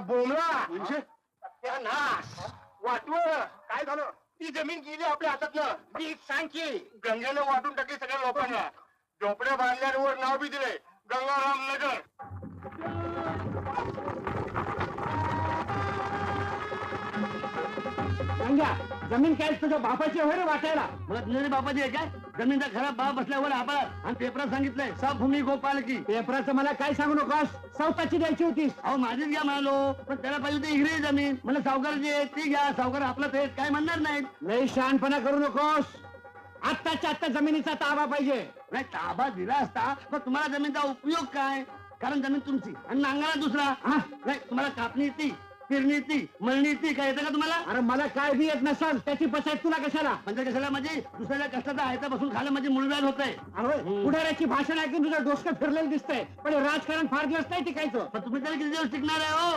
बोमला म्हणजे सत्यानाश वाटवं काय झालं ती जमीन गेली आपल्या हातातनं मी सांग की गंगेनं वाटून टाकली सगळ्या लोकांना झोपड्या बांधल्यावर नाव बी दिले गंगाराम नगर जमीन काय तुझ्या बापाची होय रे वाटायला मला तुझ्या बापाची आहे काय जमीनचा खराब भाव बसल्यावर आम्हाला आणि पेपरात सांगितलंय सब भूमी गोपाल की पेपराचं मला काय सांगू नकोस सौताची द्यायची होतीस अहो माझीच घ्या म्हणालो पण त्याला पाहिजे होती हिरे जमीन मला सावकाराची आहे ती घ्या सावकार आपला ते काय म्हणणार नाहीत लय शहाणपणा करू नकोस आत्ताच्या आत्ता जमिनीचा ताबा पाहिजे नाही ताबा दिला असता पण तुम्हाला जमीनचा उपयोग काय कारण जमीन तुमची आणि नांगाला दुसरा नाही तुम्हाला कापणी येते पेरणी येते मळणी येते काय येतं का तुम्हाला अरे मला काय बी येत नसल त्याची पसायत तुला कशाला म्हणजे कशाला म्हणजे दुसऱ्याच्या कष्टाचा आयता बसून खायला म्हणजे मुळव्याध होतंय पुढाऱ्याची भाषण ऐकून तुझं डोसकं फिरलेलं दिसतंय पण हे राजकारण फार दिवस नाही टिकायचं पण तुम्ही तरी किती दिवस टिकणार आहे हो